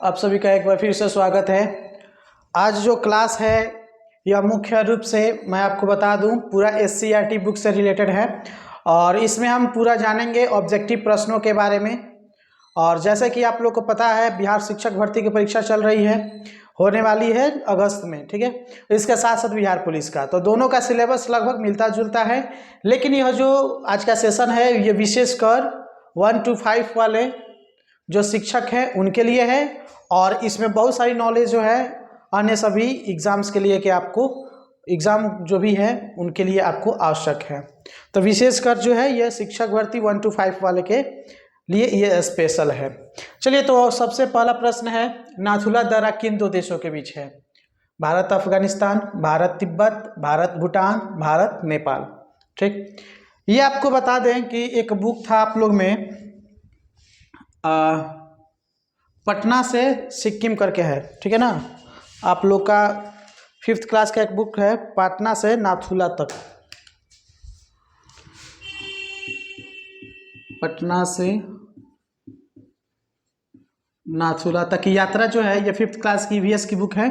आप सभी का एक बार फिर से स्वागत है। आज जो क्लास है यह मुख्य रूप से मैं आपको बता दूं पूरा एससीईआरटी बुक से रिलेटेड है और इसमें हम पूरा जानेंगे ऑब्जेक्टिव प्रश्नों के बारे में। और जैसे कि आप लोग को पता है बिहार शिक्षक भर्ती की परीक्षा चल रही है, होने वाली है अगस्त में, ठीक है। इसके साथ साथ बिहार पुलिस का, तो दोनों का सिलेबस लगभग मिलता जुलता है। लेकिन यह जो आज का सेशन है ये विशेषकर 1 to 5 वाले जो शिक्षक हैं उनके लिए है और इसमें बहुत सारी नॉलेज जो है अन्य सभी एग्ज़ाम्स के लिए कि आपको एग्ज़ाम जो भी है उनके लिए आपको आवश्यक है। तो विशेषकर जो है यह शिक्षक भर्ती 1 to 5 वाले के लिए ये स्पेशल है। चलिए, तो सबसे पहला प्रश्न है, नाथुला दर्रा किन दो देशों के बीच है? भारत अफगानिस्तान, भारत तिब्बत, भारत भूटान, भारत नेपाल। ठीक, ये आपको बता दें कि एक बुक था आप लोग में पटना से सिक्किम करके है, ठीक है ना। आप लोग का 5th क्लास का एक बुक है पटना से नाथुला तक, पटना से नाथुला तक की यात्रा जो है ये 5th क्लास की ईवीएस की बुक है,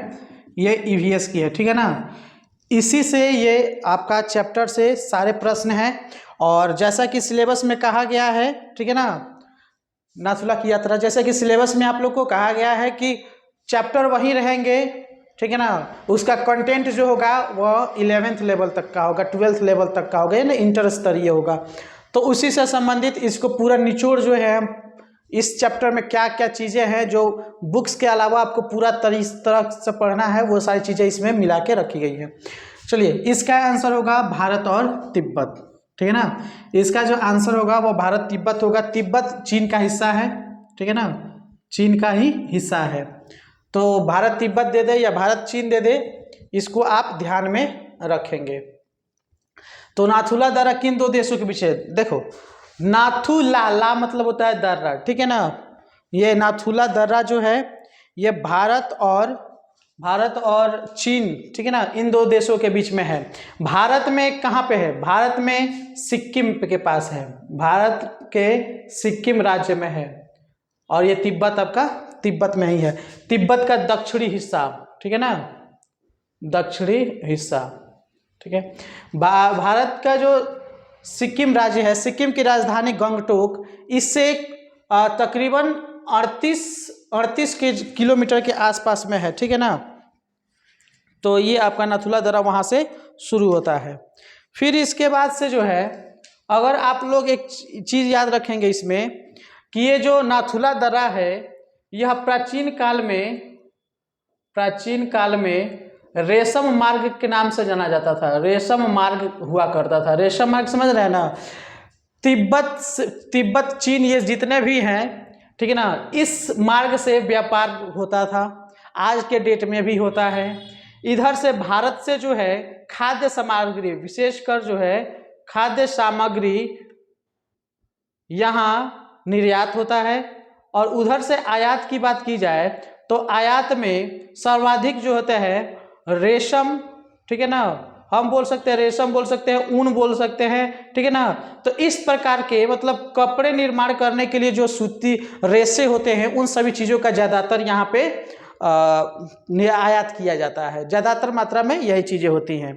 ये ईवीएस की है, ठीक है ना। इसी से ये आपका चैप्टर से सारे प्रश्न हैं और जैसा कि सिलेबस में कहा गया है, ठीक है ना, नाथुला की यात्रा जैसे कि सिलेबस में आप लोग को कहा गया है कि चैप्टर वही रहेंगे, ठीक है ना। उसका कंटेंट जो होगा वह 11th लेवल तक का होगा, 12th लेवल तक का होगा, या ना इंटर स्तरीय होगा। तो उसी से संबंधित इसको पूरा निचोड़ जो है इस चैप्टर में क्या क्या चीज़ें हैं जो बुक्स के अलावा आपको पूरा तरह से पढ़ना है, वो सारी चीज़ें इसमें मिला के रखी गई है। चलिए, इसका आंसर होगा भारत और तिब्बत, ठीक है ना। इसका जो आंसर होगा वो भारत तिब्बत होगा। तिब्बत चीन का हिस्सा है, ठीक है ना, चीन का ही हिस्सा है। तो भारत तिब्बत दे दे या भारत चीन दे दे, इसको आप ध्यान में रखेंगे। तो नाथुला दर्रा किन दो देशों के बीच है? देखो, नाथुला ला मतलब होता है दर्रा, ठीक है ना। ये नाथुला दर्रा जो है ये भारत और चीन, ठीक है ना, इन दो देशों के बीच में है। भारत में कहाँ पे है? भारत में सिक्किम के पास है, भारत के सिक्किम राज्य में है। और ये तिब्बत आपका तिब्बत में ही है, तिब्बत का दक्षिणी हिस्सा, ठीक है ना, दक्षिणी हिस्सा, ठीक है। भारत का जो सिक्किम राज्य है, सिक्किम की राजधानी गंगटोक, इससे तकरीबन 38 किलोमीटर के आसपास में है, ठीक है ना। तो ये आपका नाथुला दर्रा वहाँ से शुरू होता है। फिर इसके बाद से जो है, अगर आप लोग एक चीज़ याद रखेंगे इसमें कि ये जो नाथुला दर्रा है यह प्राचीन काल में रेशम मार्ग के नाम से जाना जाता था। रेशम मार्ग हुआ करता था। रेशम मार्ग समझ रहे हैं ना? तिब्बत चीन ये जितने भी हैं, ठीक है ना, इस मार्ग से व्यापार होता था, आज के डेट में भी होता है। इधर से भारत से जो है खाद्य सामग्री, विशेषकर जो है खाद्य सामग्री यहाँ निर्यात होता है। और उधर से आयात की बात की जाए तो आयात में सर्वाधिक जो होता है रेशम, ठीक है ना, हम बोल सकते हैं रेशम, बोल सकते हैं ऊन, बोल सकते हैं, ठीक है ना। तो इस प्रकार के मतलब कपड़े निर्माण करने के लिए जो सूती रेशे होते हैं उन सभी चीज़ों का ज़्यादातर यहाँ पे आयात किया जाता है। ज़्यादातर मात्रा में यही चीज़ें होती हैं।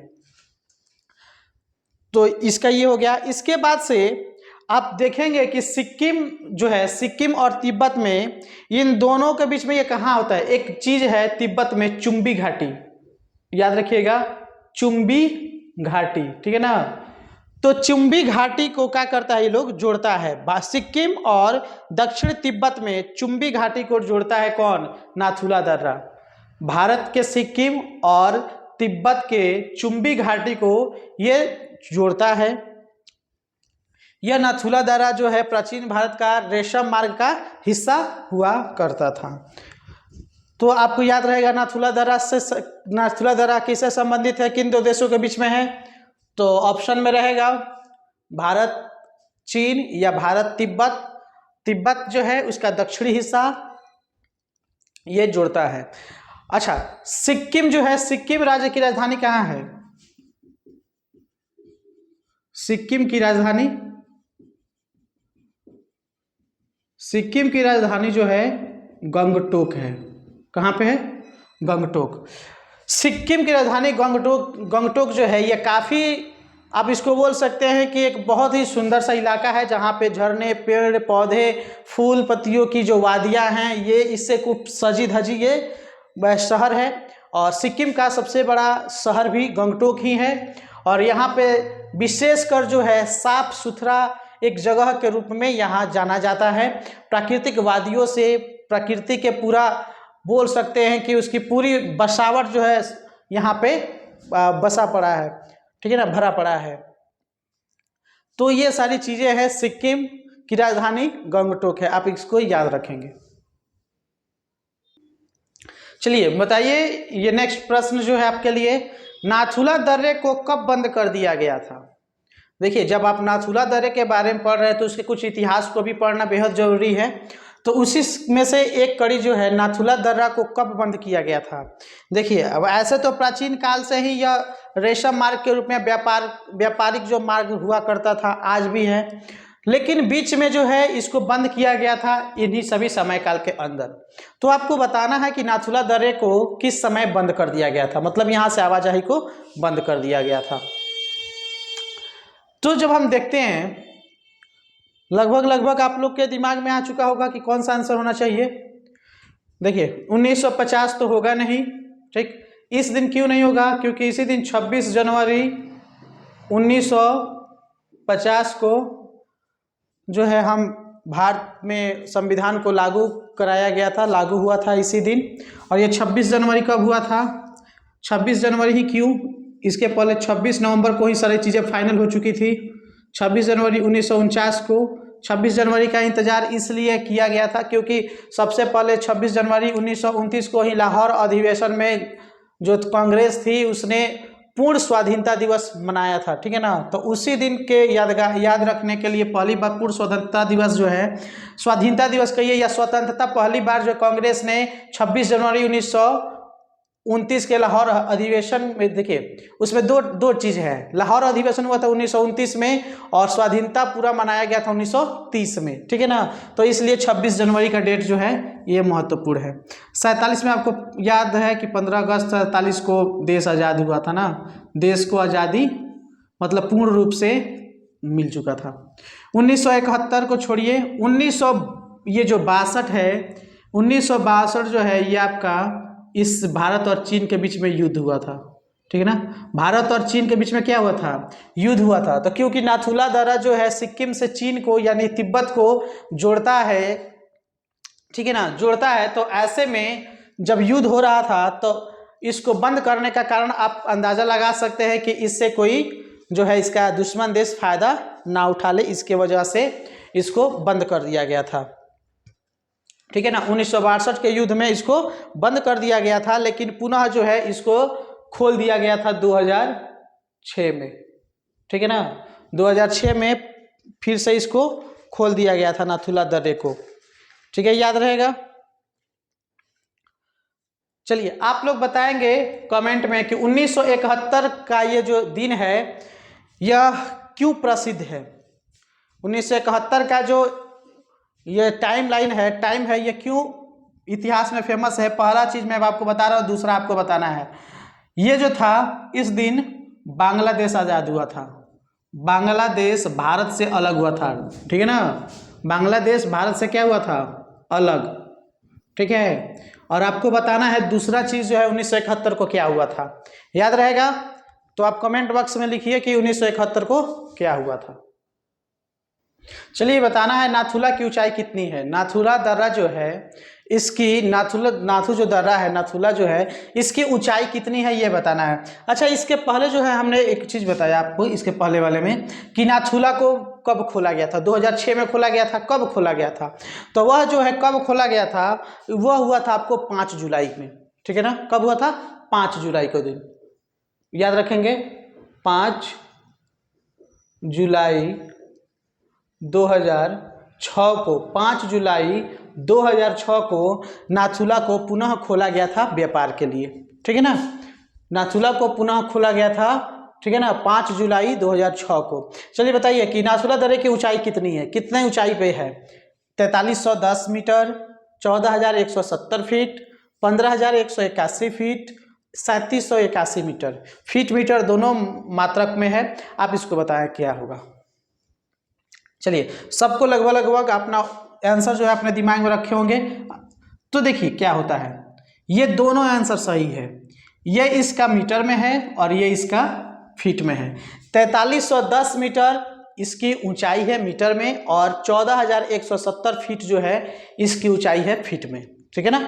तो इसका ये हो गया। इसके बाद से आप देखेंगे कि सिक्किम जो है, सिक्किम और तिब्बत में, इन दोनों के बीच में ये कहाँ होता है? एक चीज़ है तिब्बत में, चुम्बी घाटी, याद रखिएगा, चुम्बी घाटी, ठीक है ना। तो चुम्बी घाटी को क्या करता है? ये लोग जोड़ता है। सिक्किम और दक्षिण तिब्बत में चुम्बी घाटी को जोड़ता है कौन? नाथुला दर्रा। भारत के सिक्किम और तिब्बत के चुम्बी घाटी को ये जोड़ता है। यह नाथुला दर्रा जो है प्राचीन भारत का रेशम मार्ग का हिस्सा हुआ करता था। तो आपको याद रहेगा नाथुला दर्रा किससे संबंधित है, किन दो देशों के बीच में है? तो ऑप्शन में रहेगा भारत चीन या भारत तिब्बत। तिब्बत जो है उसका दक्षिणी हिस्सा ये जोड़ता है। अच्छा, सिक्किम जो है, सिक्किम राज्य की राजधानी कहाँ है? सिक्किम की राजधानी जो है गंगटोक है। कहाँ पे है? गंगटोक। सिक्किम की राजधानी गंगटोक जो है ये काफ़ी, आप इसको बोल सकते हैं कि एक बहुत ही सुंदर सा इलाका है, जहाँ पे झरने, पेड़ पौधे, फूल पत्तियों की जो वादियाँ हैं, ये इससे खूब सजी धजी ये वह शहर है। और सिक्किम का सबसे बड़ा शहर भी गंगटोक ही है। और यहाँ पे विशेषकर जो है साफ सुथरा एक जगह के रूप में यहाँ जाना जाता है। प्राकृतिक वादियों से, प्रकृति के पूरा बोल सकते हैं कि उसकी पूरी बसावट जो है यहाँ पे बसा पड़ा है, ठीक है ना, भरा पड़ा है। तो ये सारी चीज़ें हैं। सिक्किम की राजधानी गंगटोक है, आप इसको याद रखेंगे। चलिए बताइए, ये नेक्स्ट प्रश्न जो है आपके लिए, नाथुला दर्रे को कब बंद कर दिया गया था? देखिए, जब आप नाथुला दर्रे के बारे में पढ़ रहे हैं तो उसके कुछ इतिहास को भी पढ़ना बेहद जरूरी है। तो उसी में से एक कड़ी जो है, नाथुला दर्रा को कब बंद किया गया था? देखिए, अब ऐसे तो प्राचीन काल से ही यह रेशम मार्ग के रूप में व्यापारिक जो मार्ग हुआ करता था, आज भी है, लेकिन बीच में जो है इसको बंद किया गया था इन्हीं सभी समय काल के अंदर। तो आपको बताना है कि नाथुला दर्रे को किस समय बंद कर दिया गया था, मतलब यहाँ से आवाजाही को बंद कर दिया गया था। तो जब हम देखते हैं, लगभग आप लोग के दिमाग में आ चुका होगा कि कौन सा आंसर होना चाहिए। देखिए, 1950 तो होगा नहीं, ठीक। इस दिन क्यों नहीं होगा? क्योंकि इसी दिन 26 जनवरी 1950 को जो है हम भारत में संविधान को लागू कराया गया था, लागू हुआ था इसी दिन। और ये 26 जनवरी कब हुआ था? 26 जनवरी ही क्यों, इसके पहले 26 नवंबर को ही सारी चीज़ें फाइनल हो चुकी थी। 26 जनवरी 1949 को, 26 जनवरी का इंतजार इसलिए किया गया था क्योंकि सबसे पहले 26 जनवरी 1929 को ही लाहौर अधिवेशन में जो कांग्रेस थी उसने पूर्ण स्वाधीनता दिवस मनाया था, ठीक है ना। तो उसी दिन के याद रखने के लिए पहली बार पूर्ण स्वतंत्रता दिवस जो है, स्वाधीनता दिवस कहिए या स्वतंत्रता, पहली बार जो कांग्रेस ने 26 जनवरी 1929 के लाहौर अधिवेशन में, देखिए उसमें दो चीज़ है। लाहौर अधिवेशन हुआ था 1929 में और स्वाधीनता पूरा मनाया गया था 1930 में, ठीक है ना। तो इसलिए 26 जनवरी का डेट जो है ये महत्वपूर्ण है। 47 में आपको याद है कि 15 अगस्त 47 को देश आज़ाद हुआ था ना। देश को आज़ादी मतलब पूर्ण रूप से मिल चुका था। 1971 को छोड़िए, 1962 है, 1962 जो है ये आपका इस भारत और चीन के बीच में युद्ध हुआ था, ठीक है ना। भारत और चीन के बीच में क्या हुआ था? युद्ध हुआ था। तो क्योंकि नाथुला दर्रा जो है सिक्किम से चीन को यानी तिब्बत को जोड़ता है, ठीक है ना, जोड़ता है। तो ऐसे में जब युद्ध हो रहा था तो इसको बंद करने का कारण आप अंदाज़ा लगा सकते हैं कि इससे कोई जो है इसका दुश्मन देश फायदा ना उठा ले, इसके वजह से इसको बंद कर दिया गया था, ठीक है ना। 1962 के युद्ध में इसको बंद कर दिया गया था, लेकिन पुनः जो है इसको खोल दिया गया था 2006 में, ठीक है ना। 2006 में फिर से इसको खोल दिया गया था नाथुला दर्रे को, ठीक है, याद रहेगा। चलिए आप लोग बताएंगे कमेंट में कि 1971 का ये जो दिन है यह क्यों प्रसिद्ध है। 1971 का जो ये टाइम है, ये क्यों इतिहास में फेमस है। पहला चीज़ मैं आपको बता रहा हूँ, दूसरा आपको बताना है। ये जो था, इस दिन बांग्लादेश आज़ाद हुआ था। बांग्लादेश भारत से अलग हुआ था, ठीक है ना। बांग्लादेश भारत से क्या हुआ था? अलग, ठीक है। और आपको बताना है दूसरा चीज़ जो है 1971 को क्या हुआ था, याद रहेगा। तो आप कमेंट बॉक्स में लिखिए कि 1971 को क्या हुआ था। चलिए बताना है नाथुला की ऊंचाई कितनी है। नाथुला दर्रा जो है इसकी नाथू जो दर्रा है, नाथुला जो है इसकी ऊंचाई कितनी है ये बताना है। अच्छा, इसके पहले जो है हमने एक चीज़ बताया आपको इसके पहले वाले में कि नाथुला को कब खोला गया था। 2006 में खोला गया था। कब खोला गया था? तो वह जो है कब खोला गया था, वह हुआ था आपको 5 जुलाई में, ठीक है ना। कब हुआ था? 5 जुलाई को दिन याद रखेंगे। 5 जुलाई 2006 को, 5 जुलाई 2006 को नाथुला को पुनः खोला गया था व्यापार के लिए, ठीक है ना। नाथुला को पुनः खोला गया था, ठीक है ना, 5 जुलाई 2006 को। चलिए बताइए कि नाथुला दर्रे की ऊंचाई कितनी है, कितने ऊंचाई पे है? 4310 metre, 14,170 feet, 15,181 feet, 3781 metre. Feet metre दोनों मात्रक में है, आप इसको बताएं क्या होगा। चलिए, सबको लगभग अपना आंसर जो है अपने दिमाग में रखे होंगे। तो देखिए क्या होता है, ये दोनों आंसर सही है, ये इसका मीटर में है और ये इसका फीट में है। 4310 मीटर इसकी ऊंचाई है मीटर में, और 14,170 फीट जो है इसकी ऊंचाई है फीट में, ठीक है ना।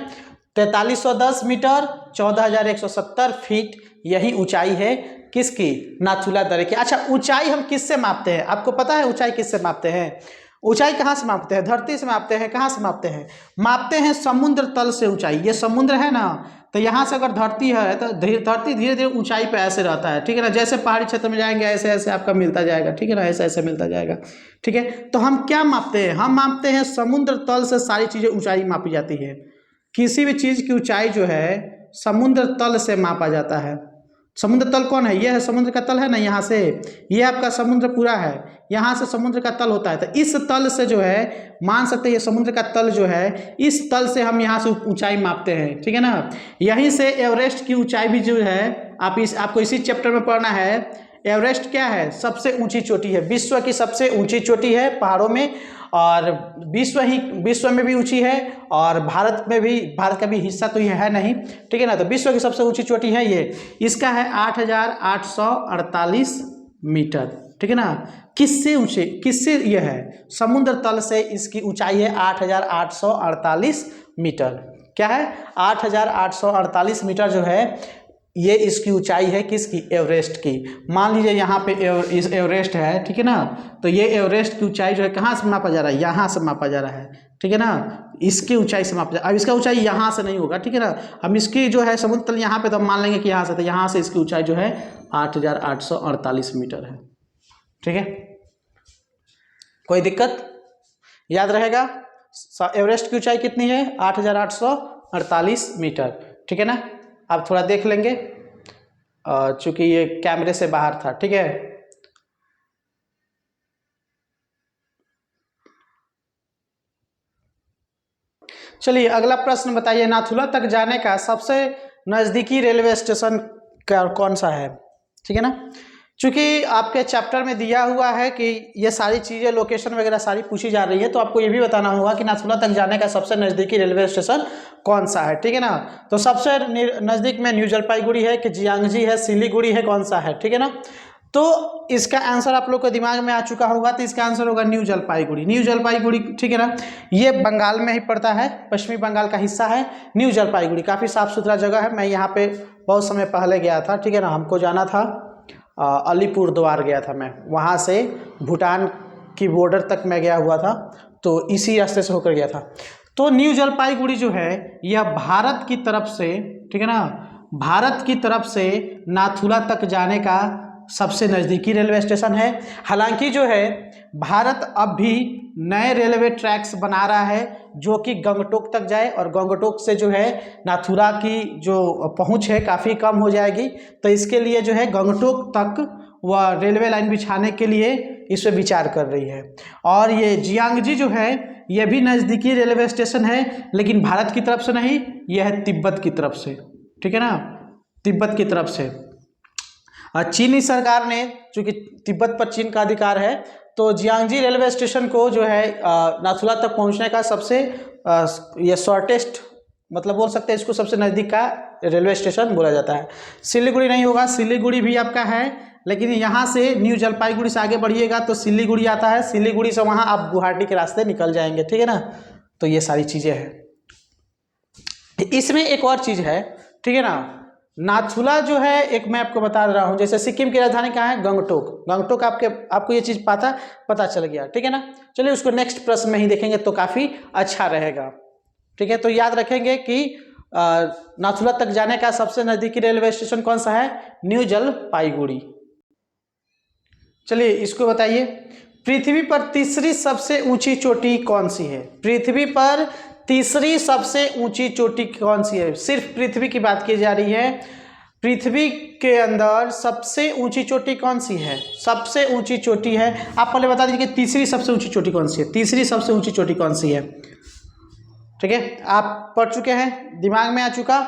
4310 मीटर, 14,170 फीट, यही ऊंचाई है किसकी, नाथुला दर्रे की। अच्छा, ऊंचाई हम किससे मापते हैं, आपको पता है ऊंचाई किससे मापते हैं? ऊंचाई कहाँ से मापते हैं? धरती से मापते हैं। कहाँ से मापते हैं? मापते हैं समुद्र तल से ऊंचाई। ये समुद्र है ना, तो यहाँ से अगर धरती है तो धरती धीरे धीरे ऊंचाई पे ऐसे रहता है, ठीक है ना। जैसे पहाड़ी क्षेत्र में जाएंगे ऐसे ऐसे आपका मिलता जाएगा, ठीक है ना, ऐसे ऐसे मिलता जाएगा, ठीक है। तो हम क्या मापते हैं? हम मापते हैं समुद्र तल से सारी चीज़ें ऊंचाई मापी जाती है। किसी भी चीज़ की ऊंचाई जो है समुद्र तल से मापा जाता है। समुद्र तल कौन है? यह है समुद्र का तल है ना, यहाँ से ये आपका समुद्र पूरा है, यहाँ से समुद्र का तल होता है। तो इस तल से जो है मान सकते हैं ये समुद्र का तल जो है, इस तल से हम यहाँ से ऊंचाई मापते हैं, ठीक है ना। यहीं से एवरेस्ट की ऊंचाई भी जो है आपको इसी चैप्टर में पढ़ना है। एवरेस्ट क्या है? सबसे ऊंची चोटी है, विश्व की सबसे ऊंची चोटी है पहाड़ों में, और विश्व में भी ऊंची है, और भारत में भी, भारत का भी हिस्सा तो ये है नहीं, ठीक है ना। तो विश्व की सबसे ऊंची चोटी है ये, इसका है 8,848 मीटर, ठीक है ना। किससे ऊंचे, किससे ये है? समुद्र तल से इसकी ऊंचाई है 8,848 मीटर। क्या है? 8,848 मीटर जो है ये इसकी ऊंचाई है किसकी? एवरेस्ट की। मान लीजिए यहाँ पे इस एवरेस्ट है, ठीक है ना। तो ये एवरेस्ट की ऊंचाई जो है कहाँ से मापा जा रहा है? यहाँ से मापा जा रहा है, ठीक है ना। इसकी ऊंचाई से मापा जा रहा है। अब इसका ऊंचाई यहाँ से नहीं होगा, ठीक है ना। हम इसकी जो है समुद्र तल यहाँ पे, तो हम मान लेंगे कि यहाँ से, तो यहाँ से इसकी ऊंचाई जो है 8,848 मीटर है, ठीक है। कोई दिक्कत? याद रहेगा एवरेस्ट की ऊंचाई कितनी है? 8,848 मीटर, ठीक है ना। आप थोड़ा देख लेंगे चूंकि ये कैमरे से बाहर था, ठीक है। चलिए अगला प्रश्न बताइए, नाथुला तक जाने का सबसे नज़दीकी रेलवे स्टेशन कौन सा है, ठीक है ना। चूंकि आपके चैप्टर में दिया हुआ है कि ये सारी चीज़ें लोकेशन वगैरह सारी पूछी जा रही है, तो आपको ये भी बताना होगा कि नाथुला तक जाने का सबसे नज़दीकी रेलवे स्टेशन कौन सा है, ठीक है ना। तो सबसे नज़दीक में न्यू जलपाईगुड़ी है कि जियांगजी है, सिलीगुड़ी है, कौन सा है, ठीक है ना। तो इसका आंसर आप लोग को दिमाग में आ चुका होगा, तो इसका आंसर होगा न्यू जलपाईगुड़ी। न्यू जलपाईगुड़ी, ठीक है ना। ये बंगाल में ही पड़ता है, पश्चिमी बंगाल का हिस्सा है न्यू जलपाईगुड़ी। काफ़ी साफ़ सुथरा जगह है, मैं यहाँ पे बहुत समय पहले गया था, ठीक है ना। हमको जाना था अलीपुर द्वार गया था मैं, वहाँ से भूटान की बॉर्डर तक मैं गया हुआ था, तो इसी रास्ते से होकर गया था। तो न्यू जलपाईगुड़ी जो है यह भारत की तरफ से, ठीक है ना, भारत की तरफ से नाथुला तक जाने का सबसे नज़दीकी रेलवे स्टेशन है। हालांकि जो है भारत अब भी नए रेलवे ट्रैक्स बना रहा है जो कि गंगटोक तक जाए, और गंगटोक से जो है नाथुला की जो पहुंच है काफ़ी कम हो जाएगी। तो इसके लिए जो है गंगटोक तक वह रेलवे लाइन बिछाने के लिए इस पर विचार कर रही है। और ये जियांगजी जो है यह भी नज़दीकी रेलवे स्टेशन है, लेकिन भारत की तरफ से नहीं, यह है तिब्बत की तरफ से, ठीक है ना, तिब्बत की तरफ से। चीनी सरकार ने, चूँकि तिब्बत पर चीन का अधिकार है, तो जियांगजी रेलवे स्टेशन को जो है नाथुला तक पहुंचने का सबसे ये शॉर्टेस्ट, मतलब बोल सकते हैं इसको सबसे नज़दीक का रेलवे स्टेशन बोला जाता है। सिलीगुड़ी नहीं होगा, सिलीगुड़ी भी आपका है, लेकिन यहाँ से न्यू जलपाईगुड़ी से आगे बढ़िएगा तो सिलीगुड़ी आता है, सिलीगुड़ी से वहाँ आप गुवाहाटी के रास्ते निकल जाएंगे, ठीक है ना। तो ये सारी चीज़ें हैं। इसमें एक और चीज़ है, ठीक है ना, नाथुला जो है एक मैं आपको बता रहा हूँ, जैसे सिक्किम की राजधानी कहाँ है? गंगटोक। गंगटोक आपको ये चीज़ पता चल गया, ठीक है ना। चलिए उसको नेक्स्ट प्रश्न में ही देखेंगे तो काफ़ी अच्छा रहेगा, ठीक है। तो याद रखेंगे कि नाथुला तक जाने का सबसे नज़दीकी रेलवे स्टेशन कौन सा है? न्यू जलपाईगुड़ी। चलिए इसको बताइए, पृथ्वी पर तीसरी सबसे ऊंची चोटी कौन सी है? पृथ्वी पर तीसरी सबसे ऊंची चोटी कौन सी है? सिर्फ पृथ्वी की बात की जा रही है। पृथ्वी के अंदर सबसे ऊंची चोटी कौन सी है? सबसे ऊंची चोटी है, आप पहले बता दीजिए कि तीसरी सबसे ऊंची चोटी कौन सी है? तीसरी सबसे ऊंची चोटी कौन सी है? ठीक है, आप पढ़ चुके हैं, दिमाग में आ चुका।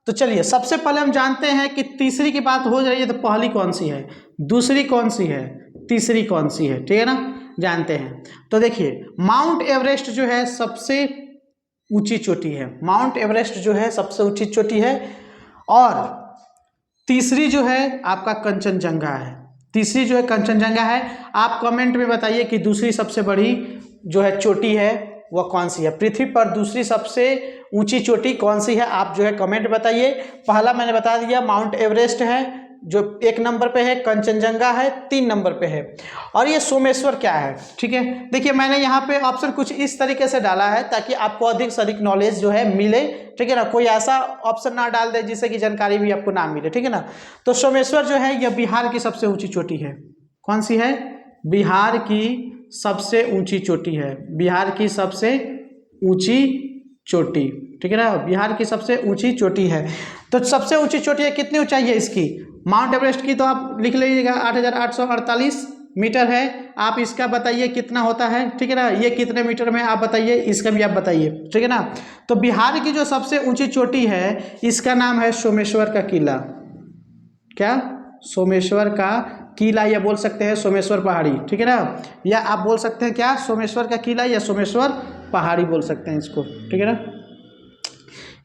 तो चलिए सबसे पहले हम जानते हैं कि तीसरी की बात हो रही है तो पहली कौन सी है, दूसरी कौन सी है, तीसरी कौन सी है, ठीक है ना, जानते हैं। तो देखिए माउंट एवरेस्ट जो है सबसे ऊंची चोटी है, माउंट एवरेस्ट जो है सबसे ऊंची चोटी है। और तीसरी जो है आपका कंचनजंगा है, तीसरी जो है कंचनजंगा है। आप कमेंट में बताइए कि दूसरी सबसे बड़ी जो है चोटी है वह कौन सी है, पृथ्वी पर दूसरी सबसे ऊंची चोटी कौन सी है, आप जो है कमेंट बताइए। पहला मैंने बता दिया माउंट एवरेस्ट है जो 1 नंबर पे है, कंचनजंगा है 3 नंबर पे है, और ये सोमेश्वर क्या है, ठीक है। देखिए मैंने यहाँ पे ऑप्शन कुछ इस तरीके से डाला है ताकि आपको अधिक से अधिक नॉलेज जो है मिले, ठीक है ना, कोई ऐसा ऑप्शन ना डाल दे जिससे कि जानकारी भी आपको ना मिले, ठीक है ना। तो सोमेश्वर जो है यह बिहार की सबसे ऊंची चोटी है, कौन सी है, बिहार की सबसे ऊंची चोटी है, बिहार की सबसे ऊंची चोटी, ठीक है ना, बिहार की सबसे ऊंची चोटी है। तो सबसे ऊंची चोटी है, कितनी ऊंचाई है इसकी, माउंट एवरेस्ट की तो आप लिख लीजिएगा 8,848 मीटर है, आप इसका बताइए कितना होता है, ठीक है ना, ये कितने मीटर में आप बताइए, इसका भी आप बताइए, ठीक है ना। तो बिहार की जो सबसे ऊंची चोटी है इसका नाम है सोमेश्वर का किला, क्या, सोमेश्वर का किला, या बोल सकते हैं सोमेश्वर पहाड़ी, ठीक है ना, या आप बोल सकते हैं क्या, सोमेश्वर का किला या सोमेश्वर पहाड़ी बोल सकते हैं इसको, ठीक है ना।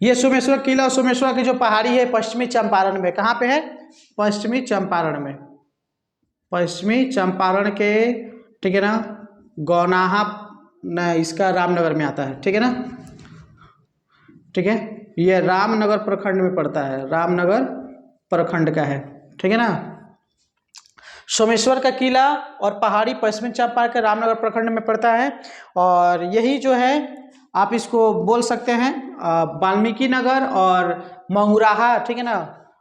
ये सोमेश्वर किला और सोमेश्वर की जो पहाड़ी है पश्चिमी चंपारण में, कहाँ पे है, पश्चिमी चंपारण में, पश्चिमी चंपारण के, ठीक है ना, गौनाहा न इसका रामनगर में आता है, ठीक है ना, ठीक है, ये रामनगर प्रखंड में पड़ता है, रामनगर प्रखंड का है, ठीक है ना। सोमेश्वर का किला और पहाड़ी पश्चिमी चंपारण के रामनगर प्रखंड में पड़ता है, और यही जो है आप इसको बोल सकते हैं वाल्मीकि नगर और मऊराहा, ठीक है ना,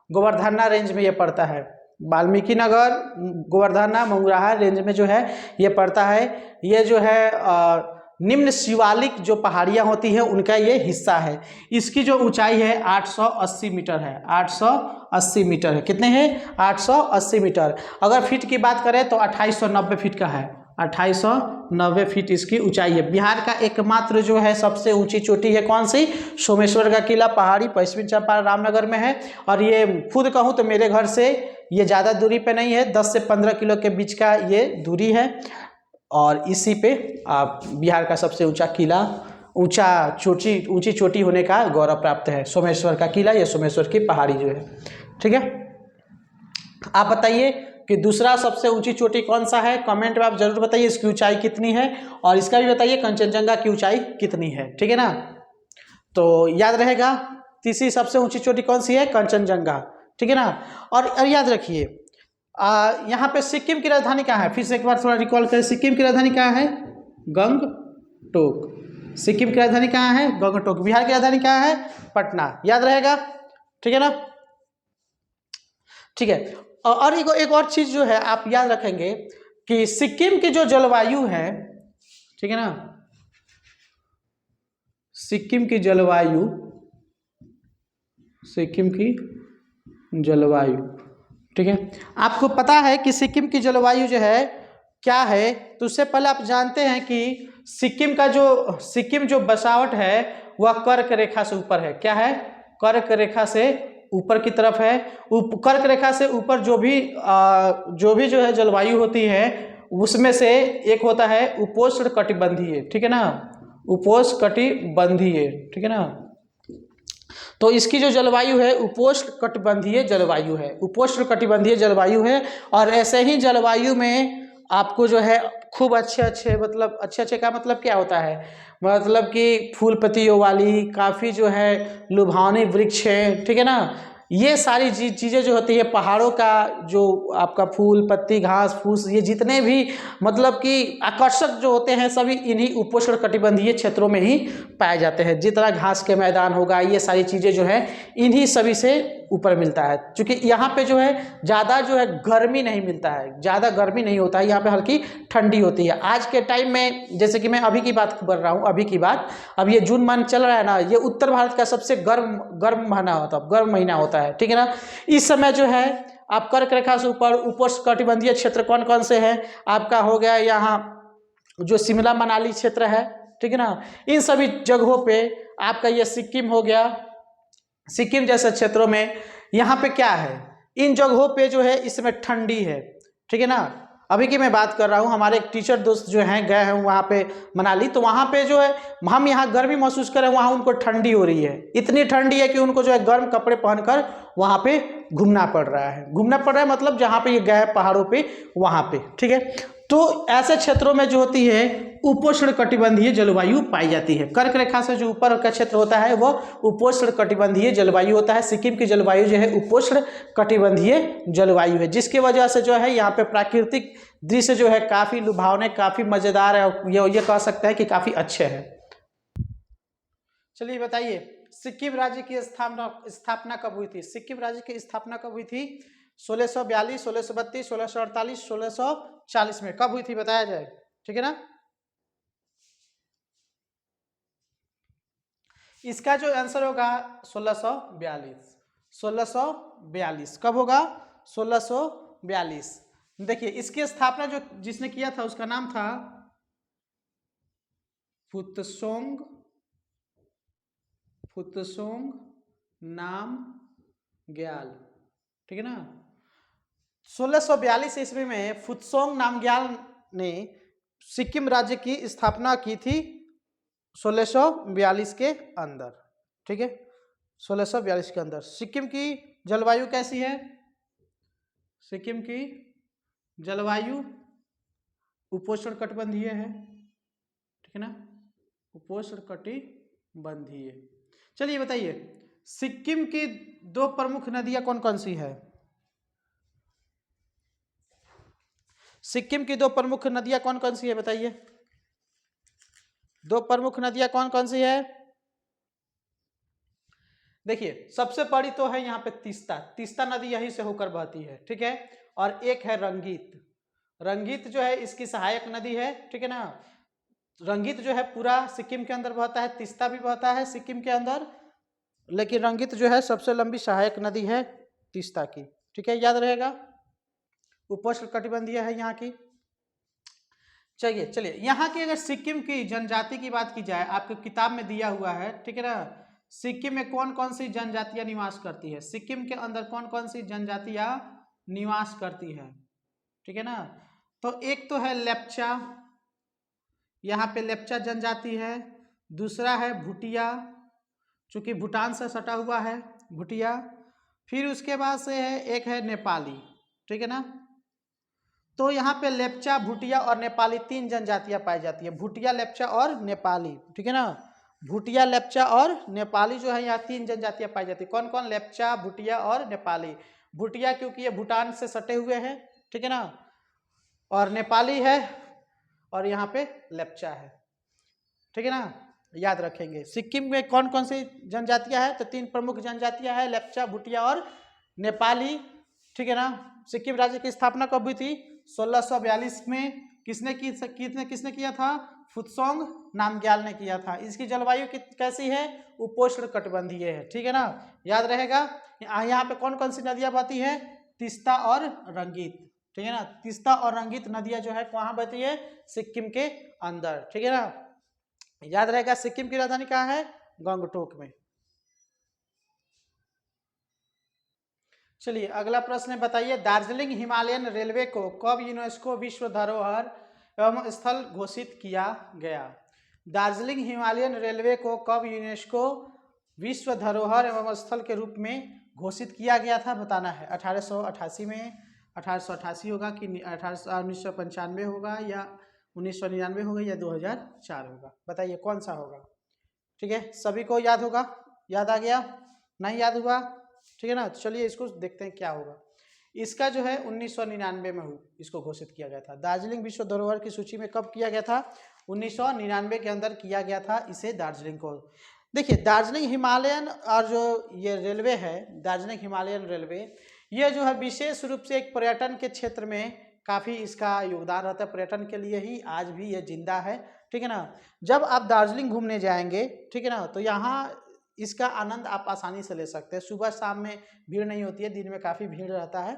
गोवर्धना रेंज में ये पड़ता है, वाल्मीकि नगर गोवर्धना मऊराहा रेंज में जो है ये पड़ता है। ये जो है निम्न शिवालिक जो पहाड़ियाँ होती हैं उनका ये हिस्सा है। इसकी जो ऊंचाई है 880 मीटर है, 880 मीटर है, कितने हैं, 880 मीटर। अगर फीट की बात करें तो 2890 फीट का है, 2890 फीट इसकी ऊंचाई है। बिहार का एकमात्र जो है सबसे ऊंची चोटी है कौन सी, सोमेश्वर का किला, पहाड़ी पश्चिमी चंपारण रामनगर में है। और ये खुद कहूँ तो मेरे घर से ये ज़्यादा दूरी पे नहीं है, 10 से 15 किलो के बीच का ये दूरी है, और इसी पे आप बिहार का सबसे ऊंचा किला, ऊंची चोटी होने का गौरव प्राप्त है, सोमेश्वर का किला या सोमेश्वर की पहाड़ी जो है, ठीक है। आप बताइए कि दूसरा सबसे ऊंची चोटी कौन सा है, कमेंट में आप जरूर बताइए इसकी ऊंचाई कितनी है, और इसका भी बताइए कंचनजंगा की ऊंचाई कितनी है, ठीक है ना। तो याद रहेगा तीसरी सबसे ऊंची चोटी कौन सी है, कंचनजंगा, ठीक है ना। और याद रखिए यहाँ पे सिक्किम की राजधानी कहाँ है, फिर से एक बार थोड़ा रिकॉल करें, सिक्किम की राजधानी कहाँ है, गंगटोक, सिक्किम की राजधानी कहाँ है, गंगटोक। बिहार की राजधानी कहाँ है, पटना, याद रहेगा, ठीक है ना, ठीक है। और एक और चीज जो है आप याद रखेंगे कि सिक्किम की जो जलवायु है, ठीक है ना, सिक्किम की जलवायु, सिक्किम की जलवायु, ठीक है, आपको पता है कि सिक्किम की जलवायु जो है क्या है, तो उससे पहले आप जानते हैं कि सिक्किम जो बसावट है वह कर्क रेखा से ऊपर है, क्या है, कर्क रेखा से ऊपर की तरफ है। कर्क रेखा से ऊपर जो भी जो है जलवायु होती है उसमें से एक होता है उपोष्ण कटिबंधीय, ठीक है ना, उपोष्ण कटिबंधीय, ठीक है ना। तो इसकी जो जलवायु है उपोष्ण कटिबंधीय जलवायु है, उपोष्ण कटिबंधीय जलवायु है। और ऐसे ही जलवायु में आपको जो है खूब अच्छे मतलब अच्छे का मतलब क्या होता है, मतलब कि फूल पत्तियों वाली काफ़ी जो है लुभावनी वृक्ष है, ठीक है ना। ये सारी चीज़ें जो होती है, पहाड़ों का जो आपका फूल पत्ती घास फूस, ये जितने भी मतलब कि आकर्षक जो होते हैं सभी इन्हीं उपोष्ण कटिबंधीय क्षेत्रों में ही पाए जाते हैं। जितना घास के मैदान होगा, ये सारी चीज़ें जो है इन्हीं सभी से ऊपर मिलता है। क्योंकि यहाँ पे जो है ज़्यादा जो है गर्मी नहीं मिलता है, ज़्यादा गर्मी नहीं होता है, यहाँ पे हल्की ठंडी होती है। आज के टाइम में जैसे कि मैं अभी की बात कर रहा हूँ, अभी की बात, अब ये जून महीना चल रहा है ना, ये उत्तर भारत का सबसे गर्म महीना होता है, गर्म महीना होता है, ठीक है ना। इस समय जो है आप कर्क रेखा से ऊपर उपोष्ण कटिबंधीय क्षेत्र कौन कौन से हैं, आपका हो गया यहाँ जो शिमला मनाली क्षेत्र है, ठीक है ना। इन सभी जगहों पे आपका ये सिक्किम हो गया, सिक्किम जैसे क्षेत्रों में यहाँ पे क्या है, इन जगहों पे जो है इसमें ठंडी है, ठीक है ना। अभी की मैं बात कर रहा हूँ, हमारे एक टीचर दोस्त जो हैं गए हैं वहाँ पे मनाली, तो वहाँ पे जो है हम यहाँ गर्मी महसूस कर रहे हैं, वहाँ उनको ठंडी हो रही है, इतनी ठंडी है कि उनको जो है गर्म कपड़े पहनकर वहाँ पे घूमना पड़ रहा है। घूमना पड़ रहा है मतलब जहाँ पे ये गए पहाड़ों पे वहाँ पे, ठीक है। तो ऐसे क्षेत्रों में जो होती है उपोष्ण कटिबंधीय जलवायु पाई जाती है। कर्क रेखा से जो ऊपर का क्षेत्र होता है वो उपोष्ण कटिबंधीय जलवायु होता है। सिक्किम की जलवायु जो है उपोष्ण कटिबंधीय जलवायु है, जिसकी वजह से जो है यहाँ पे प्राकृतिक दृश्य जो है काफी लुभावने, काफी मजेदार है, ये कह सकते हैं कि काफी अच्छे हैं। चलिए बताइए, सिक्किम राज्य की स्थापना कब हुई थी? सिक्किम राज्य की स्थापना कब हुई थी? 1642, 1632, 1648, 1640 में कब हुई थी बताया जाए, ठीक है ना। इसका जो आंसर होगा 1642, 1642 कब होगा? 1642। देखिए इसकी स्थापना जो जिसने किया था उसका नाम था फुत्सोंग नामग्याल, ठीक है ना। 1642 ईस्वी में फुत्सोंग नामग्याल ने सिक्किम राज्य की स्थापना की थी 1642 के अंदर, ठीक है। 1642 के अंदर सिक्किम की जलवायु कैसी है? सिक्किम की जलवायु उपोष्ण कटिबंधीय है, ठीक है ना, उपोष्ण कटिबंधीय। चलिए बताइए, सिक्किम की दो प्रमुख नदियां कौन कौन सी है? सिक्किम की दो प्रमुख नदियां कौन कौन सी है बताइए, दो प्रमुख नदियां कौन कौन सी है? देखिए सबसे बड़ी तो है यहाँ पे तीस्ता नदी यहीं से होकर बहती है, ठीक है। और एक है रंगीत जो है इसकी सहायक नदी है, ठीक है ना। रंगीत जो है पूरा सिक्किम के अंदर बहता है, तीस्ता भी बहता है सिक्किम के अंदर, लेकिन रंगीत जो है सबसे लंबी सहायक नदी है तीस्ता की, ठीक है, याद रहेगा। उपोष्ण कटिबंधीय है यहाँ की। चलिए यहाँ की अगर सिक्किम की जनजाति की बात की जाए, आपके किताब में दिया हुआ है, ठीक है ना। सिक्किम में कौन कौन सी जनजातियां निवास करती है? सिक्किम के अंदर कौन कौन सी जनजातियां निवास करती है, ठीक है ना। तो एक तो है लेप्चा, यहाँ पे लेप्चा जनजाति है। दूसरा है भूटिया, चूंकि भूटान से सटा हुआ है भूटिया। फिर उसके बाद से है एक है नेपाली, ठीक है ना। तो यहाँ पे लेप्चा, भूटिया और नेपाली तीन जनजातियां पाई जाती है, भूटिया, लेप्चा और नेपाली, ठीक है ना। भूटिया, लेप्चा और नेपाली जो है यहाँ तीन जनजातियां पाई जाती है। कौन कौन? लेप्चा, भूटिया और नेपाली। भूटिया क्योंकि ये भूटान से सटे हुए हैं, ठीक है ना, और नेपाली है, और यहाँ पे लेप्चा है, ठीक है ना, याद रखेंगे। सिक्किम में कौन कौन सी जनजातियां हैं? तो तीन प्रमुख जनजातियां हैं, लेप्चा, भूटिया और नेपाली, ठीक है ना। सिक्किम राज्य की स्थापना कब हुई थी? 1642 में। किसने किया था? फुत्सोंग नामग्याल ने किया था। इसकी जलवायु कैसी है? उपोष्ण कटिबंधीय है, ठीक है ना, याद रहेगा। यहाँ पे कौन कौन सी नदियां बहती है? तीस्ता और रंगीत, ठीक है ना। तीस्ता और रंगीत नदियां जो है कहाँ बहती है? सिक्किम के अंदर, ठीक है ना, याद रहेगा। सिक्किम की राजधानी कहाँ है? गंगटोक में। चलिए अगला प्रश्न बताइए, दार्जिलिंग हिमालयन रेलवे को कब यूनेस्को विश्व धरोहर एवं स्थल घोषित किया गया? दार्जिलिंग हिमालयन रेलवे को कब यूनेस्को विश्व धरोहर एवं स्थल के रूप में घोषित किया गया था बताना है। 1888 में, 1888 होगा कि 1995 होगा, या 1999 होगा, या 2004 होगा? बताइए कौन सा होगा, ठीक है। सभी को याद होगा, याद आ गया? नहीं याद हुआ, ठीक है ना। चलिए इसको देखते हैं क्या होगा। इसका जो है 1999 में इसको घोषित किया गया था। दार्जिलिंग विश्व धरोहर की सूची में कब किया गया था? 1999 के अंदर किया गया था इसे, दार्जिलिंग को। देखिए दार्जिलिंग हिमालयन और जो ये रेलवे है, दार्जिलिंग हिमालयन रेलवे, ये जो है विशेष रूप से एक पर्यटन के क्षेत्र में काफ़ी इसका योगदान रहता है। पर्यटन के लिए ही आज भी ये जिंदा है, ठीक है ना। जब आप दार्जिलिंग घूमने जाएंगे, ठीक है ना, तो यहाँ इसका आनंद आप आसानी से ले सकते हैं। सुबह शाम में भीड़ नहीं होती है, दिन में काफ़ी भीड़ रहता है।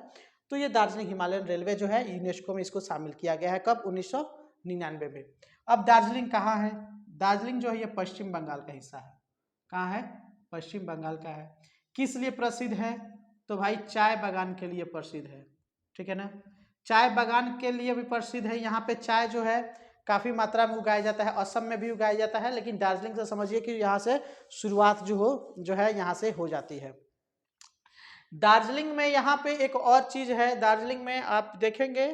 तो ये दार्जिलिंग हिमालयन रेलवे जो है यूनेस्को में इसको शामिल किया गया है। कब? 1999 में। अब दार्जिलिंग कहाँ है? दार्जिलिंग जो है ये पश्चिम बंगाल का हिस्सा है। कहाँ है? पश्चिम बंगाल का है। किस लिए प्रसिद्ध है? तो भाई चाय बागान के लिए प्रसिद्ध है, ठीक है ना। चाय बागान के लिए भी प्रसिद्ध है। यहाँ पे चाय जो है काफ़ी मात्रा में उगाया जाता है, असम में भी उगाया जाता है, लेकिन दार्जिलिंग से समझिए कि यहाँ से शुरुआत जो है यहाँ से हो जाती है। दार्जिलिंग में यहाँ पे एक और चीज़ है, दार्जिलिंग में आप देखेंगे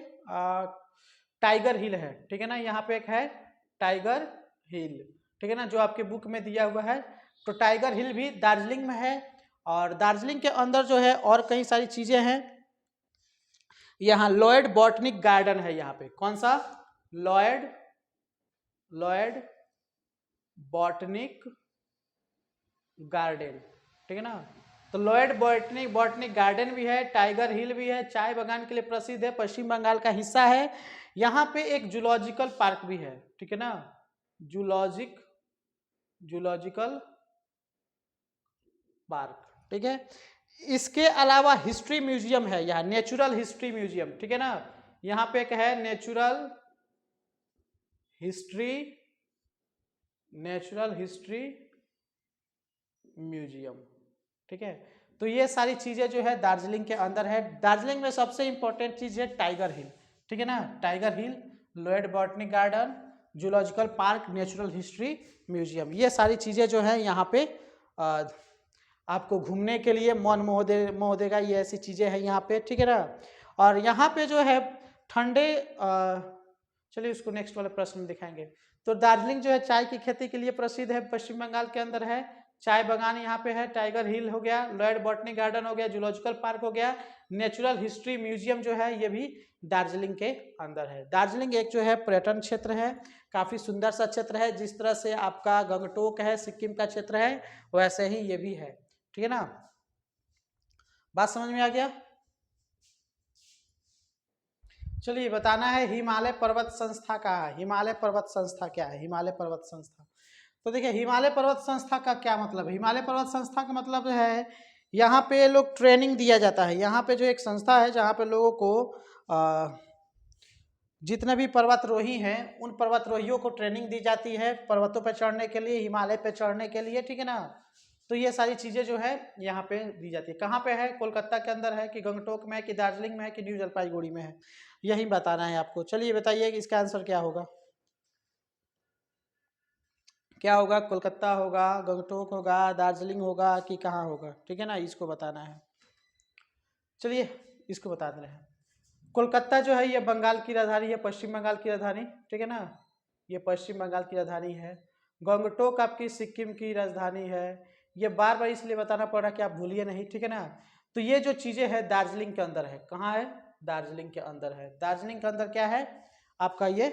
टाइगर हिल है, ठीक है ना। यहाँ पे एक है टाइगर हिल, ठीक है ना, जो आपके बुक में दिया हुआ है। तो टाइगर हिल भी दार्जिलिंग में है। और दार्जिलिंग के अंदर जो है और कई सारी चीज़ें हैं। यहाँ लॉयड बॉटनिक गार्डन है। यहाँ पे कौन सा? लॉयड बॉटनिक गार्डन, ठीक है ना। तो लॉयड बॉटनिक गार्डन भी है, टाइगर हिल भी है, चाय बागान के लिए प्रसिद्ध है, पश्चिम बंगाल का हिस्सा है। यहाँ पे एक जूलॉजिकल पार्क भी है, ठीक है ना, जूलॉजिकल पार्क, ठीक है। इसके अलावा हिस्ट्री म्यूजियम है यहाँ, नेचुरल हिस्ट्री म्यूजियम, ठीक है ना। यहाँ पे एक है नेचुरल हिस्ट्री म्यूजियम, ठीक है। तो ये सारी चीजें जो है दार्जिलिंग के अंदर है। दार्जिलिंग में सबसे इंपॉर्टेंट चीज है टाइगर हिल, ठीक है ना, Tiger Hill, Lloyd Botanic Garden, Zoological Park, Natural History Museum, ये सारी चीजें जो है यहाँ पे आपको घूमने के लिए मन मोह देगा। ये ऐसी चीजें हैं यहाँ पे, ठीक है ना। और यहाँ पे जो है ठंडे चलिए उसको नेक्स्ट वाले प्रश्न में दिखाएंगे। तो दार्जिलिंग जो है चाय की खेती के लिए प्रसिद्ध है, पश्चिम बंगाल के अंदर है। चाय बागान यहाँ पे है, टाइगर हिल हो गया, लॉयड बॉटनिक गार्डन हो गया, जूलॉजिकल पार्क हो गया, नेचुरल हिस्ट्री म्यूजियम जो है ये भी दार्जिलिंग के अंदर है। दार्जिलिंग एक जो है पर्यटन क्षेत्र है, काफी सुंदर सा क्षेत्र है। जिस तरह से आपका गंगटोक है, सिक्किम का क्षेत्र है, वैसे ही ये भी है, ठीक है ना। बात समझ में आ गया? चलिए बताना है हिमालय पर्वत संस्था का है। हिमालय पर्वत संस्था क्या है? हिमालय पर्वत संस्था, तो देखिए हिमालय पर्वत संस्था का क्या मतलब है। हिमालय पर्वत संस्था का मतलब है यहाँ पे लोग ट्रेनिंग दिया जाता है। यहाँ पे जो एक संस्था है जहाँ पे लोगों को जितने भी पर्वतरोही हैं उन पर्वतरोहियों को ट्रेनिंग दी जाती है पर्वतों पर चढ़ने के लिए, हिमालय पे चढ़ने के लिए, ठीक है ना। तो ये सारी चीज़ें जो है यहाँ पे दी जाती है। कहाँ पे है? कोलकाता के अंदर है कि गंगटोक में है कि दार्जिलिंग में है कि न्यू जलपाईगुड़ी में है, यही बताना है आपको। चलिए बताइए कि इसका आंसर क्या होगा। क्या होगा? कोलकाता होगा, गंगटोक होगा, दार्जिलिंग होगा कि कहाँ होगा, ठीक है ना, इसको बताना है। चलिए इसको बता दे रहे हैं। कोलकाता जो है ये बंगाल की राजधानी है, पश्चिम बंगाल की राजधानी, ठीक है ना, ये पश्चिम बंगाल की राजधानी है। गंगटोक आपकी सिक्किम की राजधानी है। ये बार बार इसलिए बताना पड़ रहा है कि आप भूलिए नहीं, ठीक है ना। तो ये जो चीज़ें हैं दार्जिलिंग के अंदर है। कहाँ है? दार्जिलिंग के अंदर है। दार्जिलिंग के अंदर क्या है आपका? ये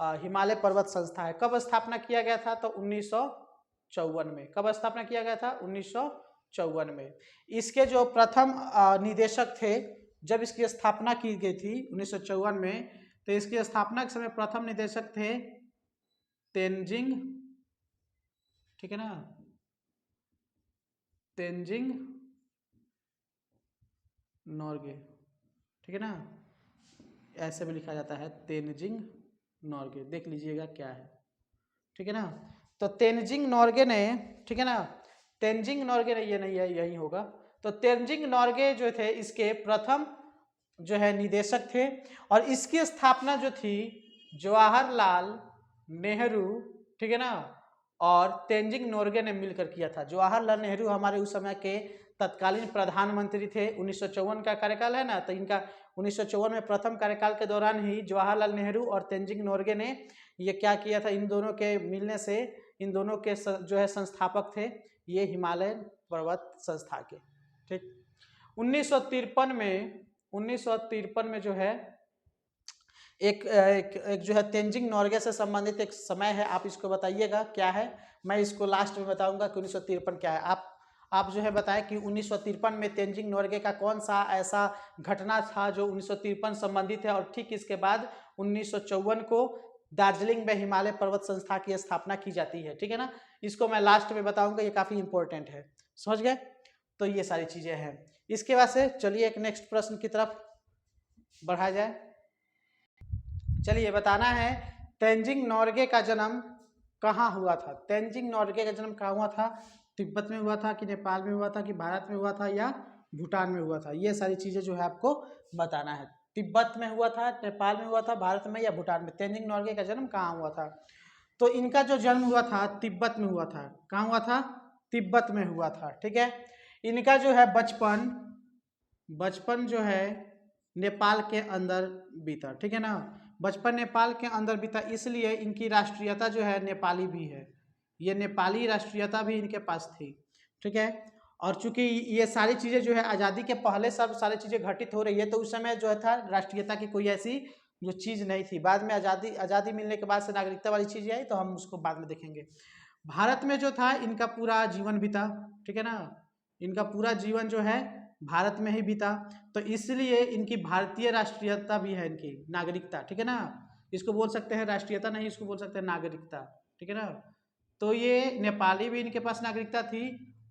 हिमालय पर्वत संस्था है। कब स्थापना किया गया था? तो 1954 में। कब स्थापना किया गया था? 1954 में। इसके जो प्रथम निदेशक थे, जब इसकी स्थापना की गई थी 1954 में, तो इसकी स्थापना के समय प्रथम निदेशक थे तेनजिंग, ठीक है ना, तेनजिंग नोर्गे, ठीक है ना, ऐसे भी लिखा जाता है तेनजिंग नोर्गे, देख लीजिएगा क्या है, ठीक है ना। तो तेनजिंग नोर्गे ने, ठीक है ना, तेनजिंग नोर्गे ने, ये नहीं है, यही होगा। तो तेनजिंग नोर्गे जो थे इसके प्रथम जो है निदेशक थे। और इसकी स्थापना जो थी जवाहरलाल नेहरू, ठीक है ना, और तेनजिंग नोर्गे ने मिलकर किया था। जवाहरलाल नेहरू हमारे उस समय के तत्कालीन प्रधानमंत्री थे। 1954 का कार्यकाल है ना, तो इनका 1954 में प्रथम कार्यकाल के दौरान ही जवाहरलाल नेहरू और तेनजिंग नोर्गे ने ये क्या किया था, इन दोनों के मिलने से, इन दोनों के जो है संस्थापक थे ये हिमालय पर्वत संस्था के, ठीक। 1953 में जो है एक जो है तेनजिंग नोर्गे से संबंधित एक समय है, आप इसको बताइएगा क्या है। मैं इसको लास्ट में बताऊंगा कि 1953 क्या है। आप जो है बताएं कि 1953 में तेनजिंग नोर्गे का कौन सा ऐसा घटना था जो 1953 संबंधित है। और ठीक इसके बाद 1954 को दार्जिलिंग में हिमालय पर्वत संस्था की स्थापना की जाती है, ठीक है ना। इसको मैं लास्ट में बताऊंगा, ये काफी इंपॉर्टेंट है, समझ गए। तो ये सारी चीजें हैं। इसके बाद से चलिए एक नेक्स्ट प्रश्न की तरफ बढ़ा जाए। चलिए बताना है तेनजिंग नोर्गे का जन्म कहाँ हुआ था? तेंजिंग नोर्गे का जन्म कहाँ हुआ था? तिब्बत में हुआ था कि नेपाल में हुआ था कि भारत में हुआ था या भूटान में हुआ था? ये सारी चीज़ें जो है आपको बताना है। तिब्बत में हुआ था, नेपाल में हुआ था, भारत में या भूटान में? तेंजिंग नोर्गे का जन्म कहाँ हुआ था? तो इनका जो जन्म हुआ था तिब्बत में हुआ था। कहाँ हुआ था? तिब्बत में हुआ था। ठीक है। इनका जो है बचपन जो है नेपाल के अंदर बीता। ठीक है ना, बचपन नेपाल के अंदर बीता, इसलिए इनकी राष्ट्रीयता जो है नेपाली भी है। ये नेपाली राष्ट्रीयता भी इनके पास थी। ठीक है। और चूंकि ये सारी चीज़ें जो है आज़ादी के पहले सब सारी चीज़ें घटित हो रही है, तो उस समय जो है था राष्ट्रीयता की कोई ऐसी जो चीज़ नहीं थी। बाद में आज़ादी मिलने के बाद से नागरिकता वाली चीज़ें आई, तो हम उसको बाद में देखेंगे। भारत में जो था इनका पूरा जीवन बीता। ठीक है ना, इनका पूरा जीवन जो है भारत में ही बीता, तो इसलिए इनकी भारतीय राष्ट्रीयता भी है, इनकी नागरिकता। ठीक है ना, इसको बोल सकते हैं राष्ट्रीयता नहीं, इसको बोल सकते हैं नागरिकता। ठीक है ना, तो ये नेपाली भी इनके पास नागरिकता थी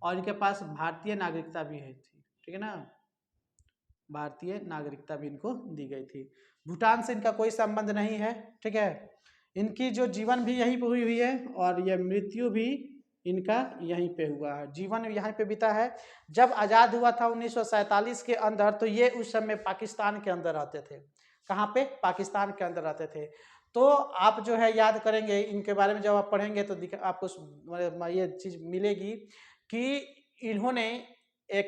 और इनके पास भारतीय नागरिकता भी है थी। ठीक है ना, भारतीय नागरिकता भी इनको दी गई थी। भूटान से इनका कोई संबंध नहीं है। ठीक है, इनकी जो जीवन भी यहीं पे हुई है और यह मृत्यु भी इनका यहीं पे हुआ है, जीवन यहाँ पे बीता है। जब आज़ाद हुआ था 1947 के अंदर, तो ये उस समय पाकिस्तान के अंदर रहते थे। कहाँ पे? पाकिस्तान के अंदर रहते थे। तो आप जो है याद करेंगे इनके बारे में, जब आप पढ़ेंगे तो आपको ये चीज़ मिलेगी कि इन्होंने एक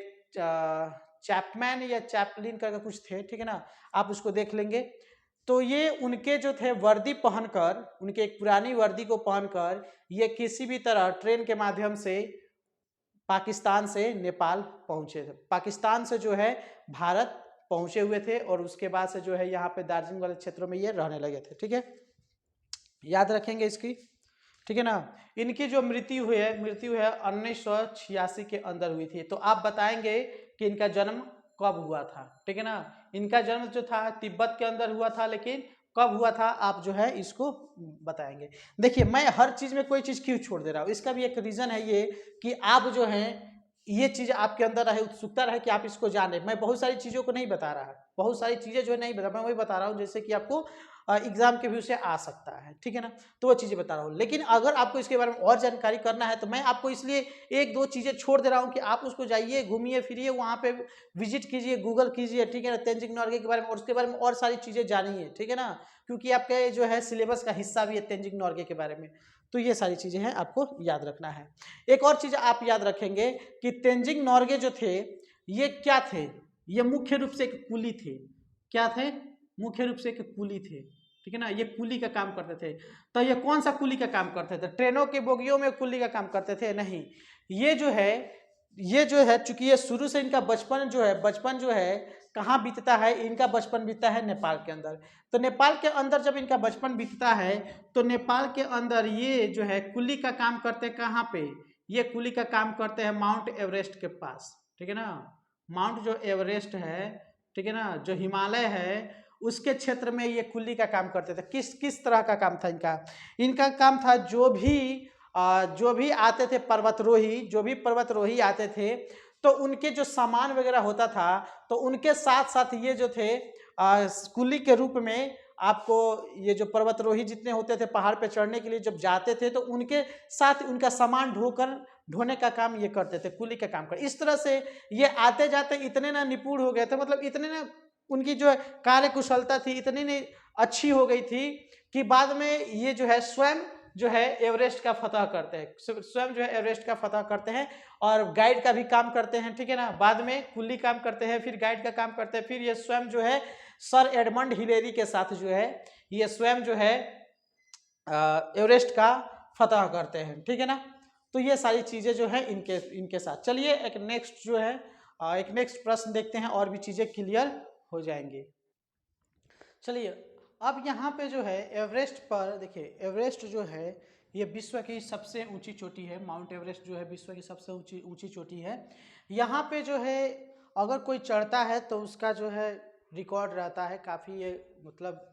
चैपमैन या चैपलिन करके कुछ थे। ठीक है ना, आप उसको देख लेंगे। तो ये उनके जो थे वर्दी पहनकर, उनके एक पुरानी वर्दी को पहनकर ये किसी भी तरह ट्रेन के माध्यम से पाकिस्तान से नेपाल पहुंचे थे, पाकिस्तान से जो है भारत पहुंचे हुए थे, और उसके बाद से जो है यहाँ पे दार्जिलिंग वाले क्षेत्रों में ये रहने लगे थे। ठीक है, याद रखेंगे इसकी। ठीक है ना, इनकी जो मृत्यु है 1986 के अंदर हुई थी। तो आप बताएंगे कि इनका जन्म कब हुआ था? ठीक है ना, इनका जन्म जो था तिब्बत के अंदर हुआ था, लेकिन कब हुआ था आप जो है इसको बताएंगे। देखिए, मैं हर चीज में कोई चीज क्यों छोड़ दे रहा हूँ, इसका भी एक रीजन है ये कि आप जो है ये चीज आपके अंदर रहे, उत्सुकता रहे कि आप इसको जाने। मैं बहुत सारी चीजों को नहीं बता रहा, बहुत सारी चीजें जो है नहीं बता, मैं वही बता रहा हूँ जैसे कि आपको एग्जाम के व्यू से आ सकता है। ठीक है ना, तो वो चीज़ें बता रहा हूँ। लेकिन अगर आपको इसके बारे में और जानकारी करना है तो मैं आपको इसलिए एक दो चीज़ें छोड़ दे रहा हूँ कि आप उसको जाइए, घूमिए फिरिए, वहाँ पे विजिट कीजिए, गूगल कीजिए। ठीक है ना, तेंजिंग नोर्गे के बारे में और उसके बारे में और सारी चीज़ें जानिए। ठीक है ना, क्योंकि आपके जो है सिलेबस का हिस्सा भी है तेंजिंग नोर्गे के बारे में। तो ये सारी चीज़ें हैं, आपको याद रखना है। एक और चीज़ आप याद रखेंगे कि तेंजिंग नोर्गे जो थे ये क्या थे? ये मुख्य रूप से एक कुली थे। क्या थे? मुख्य रूप से एक कुली थे। ठीक है ना, ये कुली का काम करते थे। तो ये कौन सा कुली का काम करते थे? ट्रेनों के बोगियों में कुली का काम करते थे? नहीं, ये जो है चूंकि ये शुरू से इनका बचपन जो है कहाँ बीतता है? इनका बचपन बीतता है नेपाल के अंदर। तो नेपाल के अंदर जब इनका बचपन बीतता है तो नेपाल के अंदर ये जो है कुली का काम करते कहाँ पे? ये कुली का काम करते हैं माउंट एवरेस्ट के पास। ठीक है ना, माउंट जो एवरेस्ट है, ठीक है ना, जो हिमालय है उसके क्षेत्र में ये कुली का काम करते थे। किस किस तरह का काम था इनका? इनका काम था जो भी आते थे पर्वतरोही, जो भी पर्वतरोही आते थे तो उनके जो सामान वगैरह होता था तो उनके साथ साथ ये जो थे कुली के रूप में आपको ये जो पर्वतरोही जितने होते थे पहाड़ पे चढ़ने के लिए जब जाते थे तो उनके साथ उनका सामान ढोने का काम ये करते थे, कुली का काम कर। इस तरह से ये आते जाते इतने ना निपुण हो गए थे, मतलब इतने ना उनकी जो कार्य कुशलता थी इतनी नहीं अच्छी हो गई थी कि बाद में ये जो है स्वयं जो है एवरेस्ट का फतह करते हैं, स्वयं जो है एवरेस्ट का फतह करते हैं और गाइड का भी काम करते हैं। ठीक है ना, बाद में कुली काम करते हैं, फिर गाइड का काम करते हैं, फिर ये स्वयं जो है सर एडमंड हिलेरी के साथ जो है ये स्वयं जो है एवरेस्ट का फतह करते हैं। ठीक है ना, तो ये सारी चीज़ें जो है इनके साथ। चलिए एक नेक्स्ट प्रश्न देखते हैं और भी चीज़ें क्लियर हो जाएंगे। चलिए अब यहाँ पे जो है एवरेस्ट पर देखिए, एवरेस्ट जो है ये विश्व की सबसे ऊंची चोटी है। माउंट एवरेस्ट जो है विश्व की सबसे ऊंची चोटी है। यहाँ पे जो है अगर कोई चढ़ता है तो उसका जो है रिकॉर्ड रहता है, काफ़ी ये मतलब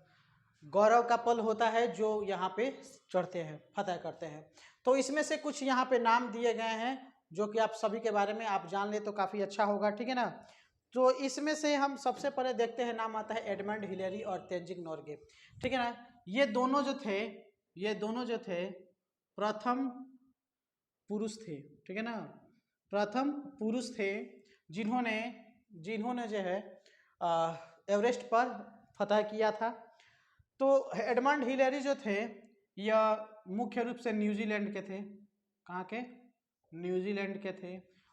गौरव का पल होता है जो यहाँ पे चढ़ते हैं, फतह करते हैं। तो इसमें से कुछ यहाँ पे नाम दिए गए हैं जो कि आप सभी के बारे में आप जान ले तो काफ़ी अच्छा होगा। ठीक है ना, तो इसमें से हम सबसे पहले देखते हैं, नाम आता है एडमंड हिलेरी और तेंजिंग नोर्गे। ठीक है ना, ये दोनों जो थे प्रथम पुरुष थे, ठीक है ना, प्रथम पुरुष थे जिन्होंने जिन्होंने जो है एवरेस्ट पर फतह किया था। तो एडमंड हिलेरी जो थे यह मुख्य रूप से न्यूजीलैंड के थे। कहाँ के? न्यूजीलैंड के थे।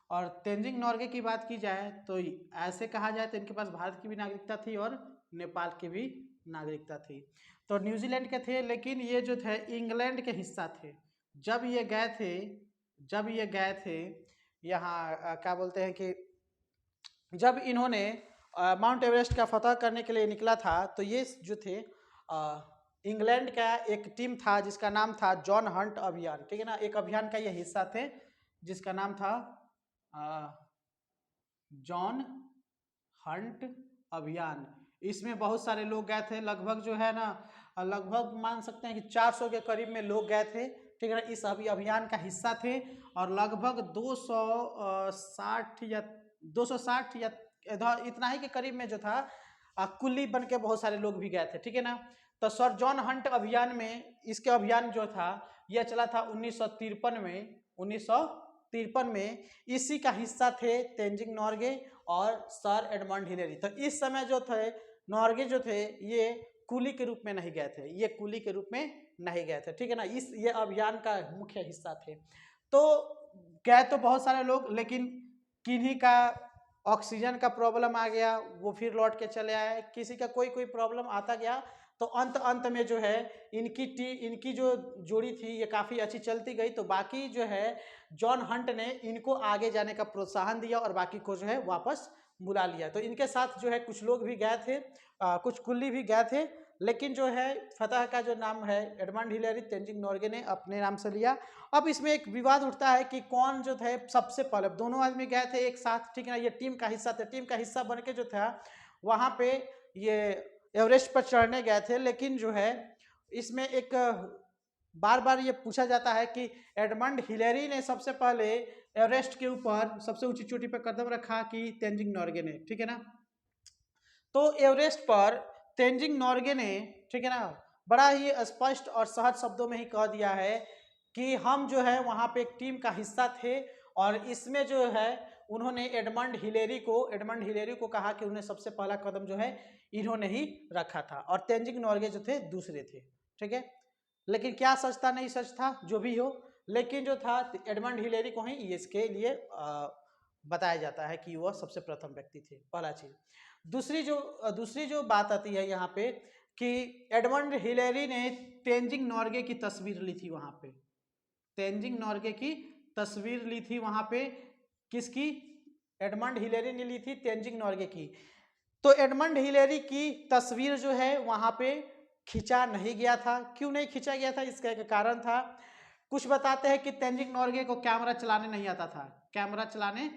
और तेंजिंग नॉर्गे की बात की जाए तो ऐसे कहा जाए तो इनके पास भारत की भी नागरिकता थी और नेपाल की भी नागरिकता थी। तो न्यूजीलैंड के थे, लेकिन ये जो थे इंग्लैंड के हिस्सा थे। जब ये गए थे यहाँ क्या बोलते हैं कि जब इन्होंने माउंट एवरेस्ट का फतह करने के लिए निकला था, तो ये जो थे इंग्लैंड का एक टीम था जिसका नाम था जॉन हंट अभियान, ठीक है ना। एक अभियान का ये हिस्सा थे जिसका नाम था जॉन हंट अभियान। इसमें बहुत सारे लोग गए थे, लगभग जो है ना, लगभग मान सकते हैं कि 400 के करीब में लोग गए थे, ठीक है ना, इस अभियान का हिस्सा थे। और लगभग 260 या इधर इतना ही के करीब में जो था कुल्ली बन के बहुत सारे लोग भी गए थे, ठीक है ना। तो सर जॉन हंट अभियान में, इसके अभियान जो था यह चला था 1953 में। इसी का हिस्सा थे तेंजिंग नॉर्गे और सर एडमंड हिलेरी। तो इस समय जो थे नॉर्गे जो थे ये कुली के रूप में नहीं गए थे, ये कुली के रूप में नहीं गए थे, ठीक है ना। ये अभियान का मुख्य हिस्सा थे। तो गए तो बहुत सारे लोग, लेकिन किन्हीं का ऑक्सीजन का प्रॉब्लम आ गया, वो फिर लौट के चले आए। किसी का कोई प्रॉब्लम आता गया, तो अंत में जो है इनकी जो जोड़ी थी ये काफ़ी अच्छी चलती गई। तो बाकी जो है जॉन हंट ने इनको आगे जाने का प्रोत्साहन दिया और बाकी को जो है वापस बुला लिया। तो इनके साथ जो है कुछ लोग भी गए थे, कुछ कुल्ली भी गए थे, लेकिन जो है फतह का जो नाम है एडमंड हिलेरी तेंजिंग नॉर्गे ने अपने नाम से लिया। अब इसमें एक विवाद उठता है कि कौन जो थे सबसे पहले, दोनों आदमी गए थे एक साथ, ठीक है ना, ये टीम का हिस्सा थे, टीम का हिस्सा बन के जो था वहाँ पे ये एवरेस्ट पर चढ़ने गए थे। लेकिन जो है इसमें एक बार बार ये पूछा जाता है कि एडमंड हिलेरी ने सबसे पहले एवरेस्ट के ऊपर सबसे ऊंची चोटी पर कदम रखा कि तेंजिंग नॉर्गे ने, ठीक है ना। तो एवरेस्ट पर तेंजिंग नॉर्गे ने, ठीक है ना, बड़ा ही स्पष्ट और सहज शब्दों में ही कह दिया है कि हम जो है वहाँ पे एक टीम का हिस्सा थे और इसमें जो है उन्होंने एडमंड हिलेरी को कहा कि उन्हें सबसे पहला कदम जो है इन्होंने ही रखा था और तेंजिंग नॉर्गे जो थे दूसरे थे, ठीक है। लेकिन क्या सच था नहीं सच था जो भी हो, लेकिन जो था एडमंड हिलेरी को ही इसके लिए बताया जाता है कि वह सबसे प्रथम व्यक्ति थे, पहला चीज। दूसरी जो बात आती है यहाँ पे कि एडमंड हिलेरी ने तेंजिंग नॉर्गे की तस्वीर ली थी वहाँ पे, तेंजिंग नॉर्गे की तस्वीर ली थी वहाँ पे। किसकी? एडमंड हिलेरी ने ली थी तेंजिंग नॉर्गे की। तो एडमंड हिलेरी की तस्वीर जो है वहाँ पे खींचा नहीं गया था। क्यों नहीं खींचा गया था? इसका एक कारण था। कुछ बताते हैं कि तेंजिंग नॉर्गे को कैमरा चलाने नहीं आता था, कैमरा चलाने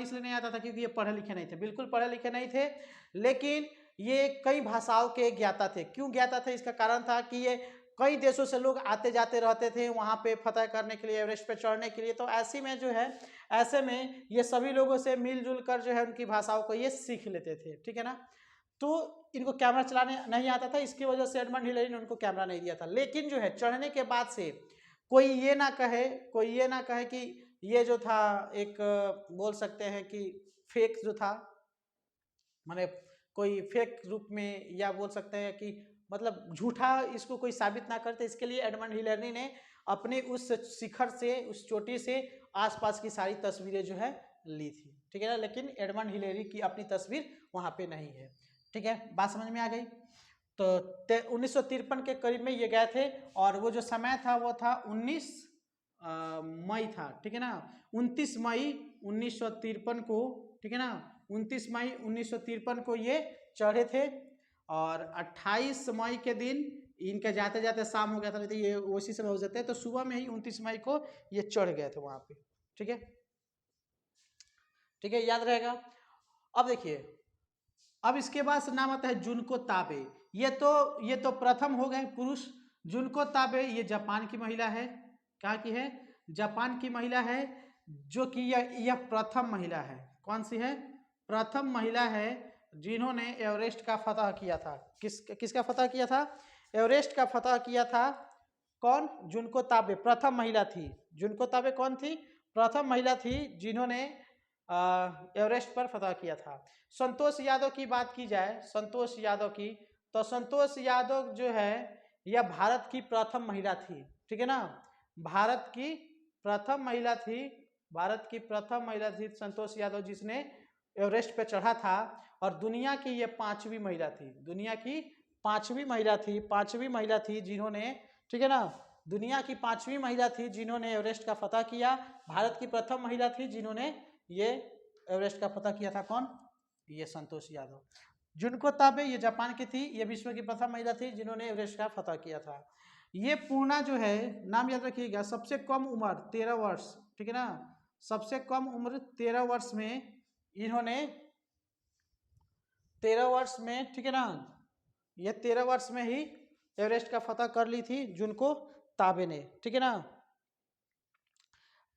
इसलिए नहीं आता था क्योंकि ये पढ़े लिखे नहीं थे, बिल्कुल पढ़े लिखे नहीं थे। लेकिन ये कई भाषाओं के ज्ञाता थे। क्यों ज्ञाता थे? इसका कारण था कि ये कई देशों से लोग आते जाते रहते थे वहाँ पे फतह करने के लिए, एवरेस्ट पे चढ़ने के लिए। तो ऐसे में ये सभी लोगों से मिलजुल कर जो है उनकी भाषाओं को ये सीख लेते थे, ठीक है ना। तो इनको कैमरा चलाने नहीं आता था, इसकी वजह से एडमंड हिलेरी ने उनको कैमरा नहीं दिया था। लेकिन जो है चढ़ने के बाद से कोई ये ना कहे कि ये जो था एक बोल सकते हैं कि फेक जो था, माने कोई फेक रूप में, या बोल सकते हैं कि मतलब झूठा इसको कोई साबित ना करते। इसके लिए एडमंड हिलेरी ने अपने उस शिखर से, उस चोटी से आसपास की सारी तस्वीरें जो है ली थी, ठीक है ना। लेकिन एडमंड हिलेरी की अपनी तस्वीर वहाँ पे नहीं है, ठीक है। बात समझ में आ गई? तो 1953 के करीब में ये गए थे और वो जो समय था वो था 19 मई था, ठीक है ना। 29 मई 1953 को, ठीक है ना, 29 मई 1953 को ये चढ़े थे और 28 मई के दिन इनके जाते जाते शाम हो गया था, नहीं तो ये उसी समय हो जाते हैं। तो सुबह में ही 29 मई को ये चढ़ गए थे वहाँ पे, ठीक है, ठीक है, याद रहेगा। अब देखिए, अब इसके बाद नाम आता है जुनको ताबे। ये तो प्रथम हो गए पुरुष। जुनको ताबे ये जापान की महिला है। कहाँ की है? जापान की महिला है, जो कि यह प्रथम महिला है। कौन सी है? प्रथम महिला है जिन्होंने एवरेस्ट का फतह किया था। किसका फतह किया था? एवरेस्ट का फतह किया था कौन? जुनको ताबे प्रथम महिला थी। जुनको ताबे कौन थी? प्रथम महिला थी जिन्होंने एवरेस्ट पर फतह किया था। संतोष यादव की बात की जाए, संतोष यादव की, तो संतोष यादव जो है यह भारत की प्रथम महिला थी, ठीक है ना। भारत की प्रथम महिला थी, भारत की प्रथम महिला थी संतोष यादव, जिसने एवरेस्ट पे चढ़ा था। और दुनिया की ये 5वीं महिला थी, दुनिया की 5वीं महिला थी, 5वीं महिला थी जिन्होंने, ठीक है ना, दुनिया की 5वीं महिला थी जिन्होंने एवरेस्ट का फतह किया। भारत की प्रथम महिला थी जिन्होंने ये एवरेस्ट का फतह किया था। कौन? ये संतोष यादव। जुनको ताबे ये जापान की थी, ये विश्व की प्रथम महिला थी जिन्होंने एवरेस्ट का फतह किया था। ये पूर्णा जो है, नाम याद रखिएगा, सबसे कम उम्र 13 वर्ष, ठीक है ना, सबसे कम उम्र 13 वर्ष में इन्होंने 13 वर्ष में, ठीक है ना, ये 13 वर्ष में ही एवरेस्ट का फतह कर ली थी जुनको ताबे ने, ठीक है ना।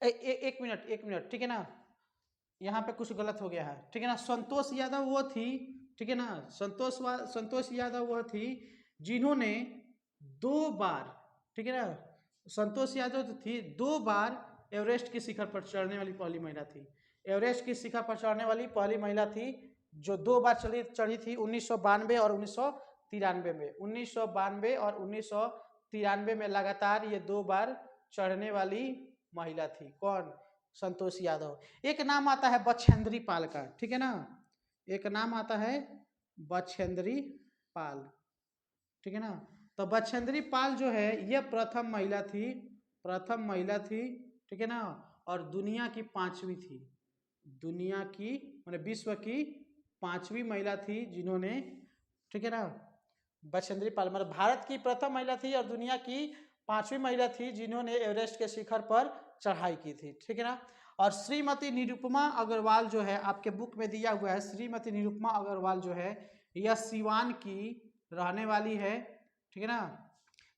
एक मिनट, ठीक है ना, यहाँ पे कुछ गलत हो गया है, ठीक है ना। संतोष यादव वो थी, ठीक है ना, संतोष यादव वह थी जिन्होंने 2 बार, ठीक है ना, संतोष यादव तो थी 2 बार एवरेस्ट की शिखर पर चढ़ने वाली पहली महिला थी। एवरेस्ट की शिखर पर चढ़ने वाली पहली महिला थी जो 2 बार चढ़ी थी, 1992 और 1993 में। 1992 और 1993 में लगातार ये 2 बार चढ़ने वाली महिला थी। कौन? संतोष यादव। एक नाम आता है बछेंद्री पाल का, ठीक है ना, एक नाम आता है बछेंद्री पाल, ठीक है ना। तो बछेंद्री पाल जो है यह प्रथम महिला थी, प्रथम महिला थी, ठीक है ना, और दुनिया की 5वीं थी, दुनिया की माने विश्व की 5वीं महिला थी जिन्होंने, ठीक है ना, बछेंद्री पाल मतलब भारत की प्रथम महिला थी और दुनिया की 5वीं महिला थी जिन्होंने एवरेस्ट के शिखर पर चढ़ाई की थी, ठीक है ना। और श्रीमती निरुपमा अग्रवाल जो है आपके बुक में दिया हुआ है, श्रीमती निरुपमा अग्रवाल जो है यह सिवान की रहने वाली है, ठीक है ना,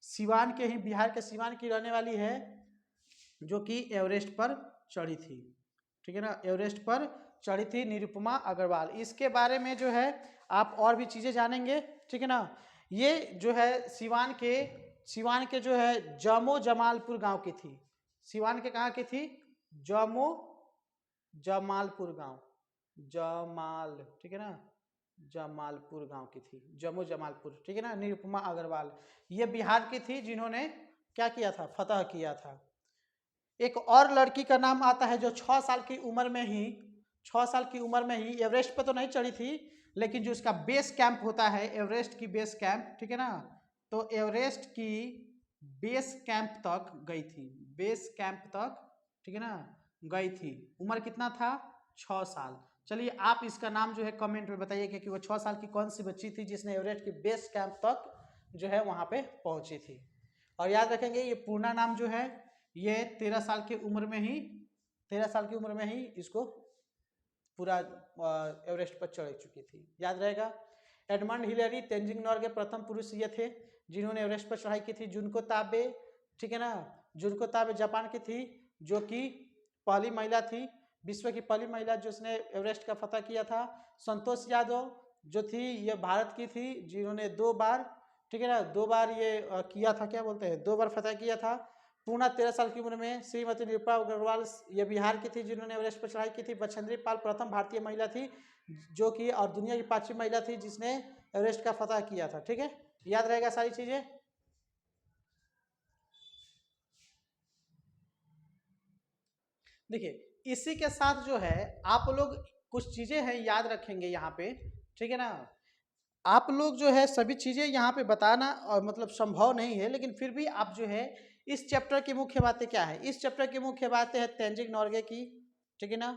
सिवान के ही, बिहार के सिवान की रहने वाली है, जो कि एवरेस्ट पर चढ़ी थी, ठीक है ना, एवरेस्ट पर चढ़ी थी निरुपमा अग्रवाल। इसके बारे में जो है आप और भी चीज़ें जानेंगे, ठीक है ना। ये जो है सिवान के जो है जमो जमालपुर गांव की थी, सिवान के कहाँ की थी? जमो जमालपुर गांव, जमाल, ठीक है ना, जमालपुर गांव की थी, जम्मू जमालपुर, ठीक है ना। निरुपमा अग्रवाल ये बिहार की थी जिन्होंने क्या किया था? फतह किया था। एक और लड़की का नाम आता है जो 6 साल की उम्र में ही, 6 साल की उम्र में ही एवरेस्ट पे तो नहीं चढ़ी थी, लेकिन जो इसका बेस कैंप होता है, एवरेस्ट की बेस कैंप, ठीक है ना, तो एवरेस्ट की बेस कैंप तक गई थी, बेस कैंप तक, ठीक है ना, गई थी। उम्र कितना था? 6 साल। चलिए आप इसका नाम जो है कमेंट में बताइए कि वो 6 साल की कौन सी बच्ची थी जिसने एवरेस्ट की बेस कैंप तक जो है वहाँ पे पहुँची थी। और याद रखेंगे ये पूर्ण नाम जो है ये 13 साल की उम्र में ही, 13 साल की उम्र में ही इसको पूरा एवरेस्ट पर चढ़ चुकी थी, याद रहेगा। एडमंड हिलेरी तेंजिंग नॉर्गे प्रथम पुरुष ये थे जिन्होंने एवरेस्ट पर चढ़ाई की थी। जुनको ताबे, ठीक है ना, जुनको ताबे जापान की थी, जो कि पहली महिला थी, विश्व की पहली महिला जिसने एवरेस्ट का फतह किया था। संतोष यादव जो थी ये भारत की थी जिन्होंने 2 बार, ठीक है ना, 2 बार ये किया था, क्या बोलते हैं, 2 बार फतह किया था। पूर्णा 13 साल की उम्र में। श्रीमती निरुपमा अग्रवाल ये बिहार की थी जिन्होंने एवरेस्ट पर चढ़ाई की थी। बछेंद्री पाल प्रथम भारतीय महिला थी जो कि, और दुनिया की 5वीं महिला थी जिसने एवरेस्ट का फतह किया था, ठीक है, याद रहेगा सारी चीजें। देखिए इसी के साथ जो है आप लोग कुछ चीजें हैं याद रखेंगे यहाँ पे, ठीक है ना। आप लोग जो है सभी चीज़ें यहाँ पे बताना और मतलब संभव नहीं है, लेकिन फिर भी आप जो है इस चैप्टर की मुख्य बातें क्या है? इस चैप्टर की मुख्य बातें हैं तेंजिंग नॉर्गे की, ठीक है ना,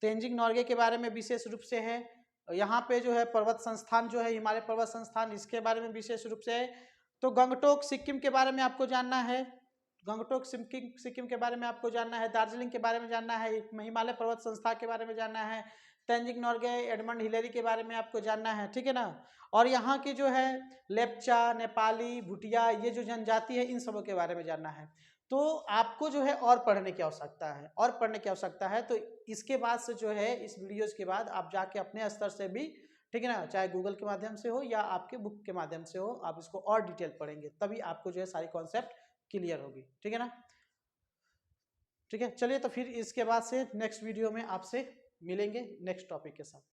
तेंजिंग नॉर्गे के बारे में विशेष रूप से है। यहाँ पे जो है पर्वत संस्थान जो है हिमालय पर्वत संस्थान, इसके बारे में विशेष रूप से है। तो गंगटोक सिक्किम के बारे में आपको जानना है, गंगटोक सिक्किम के बारे में आपको जानना है, दार्जिलिंग के बारे में जानना है, हिमालय पर्वत संस्थान के बारे में जानना है, तेंजिंग नॉर्गे एडमंड हिलेरी के बारे में आपको जानना है, ठीक है ना। और यहाँ की जो है लेप्चा, नेपाली, भूटिया, ये जो जनजाति है इन सबों के बारे में जानना है। तो आपको जो है और पढ़ने की आवश्यकता है, और पढ़ने की आवश्यकता है। तो इसके बाद से जो है इस वीडियोज के बाद आप जाके अपने स्तर से भी, ठीक है ना, चाहे गूगल के माध्यम से हो या आपके बुक के माध्यम से हो, आप इसको और डिटेल पढ़ेंगे, तभी आपको जो है सारी कॉन्सेप्ट क्लियर होगी। ठीक है ना, ठीक है। चलिए तो फिर इसके बाद से नेक्स्ट वीडियो में आपसे मिलेंगे नेक्स्ट टॉपिक के साथ।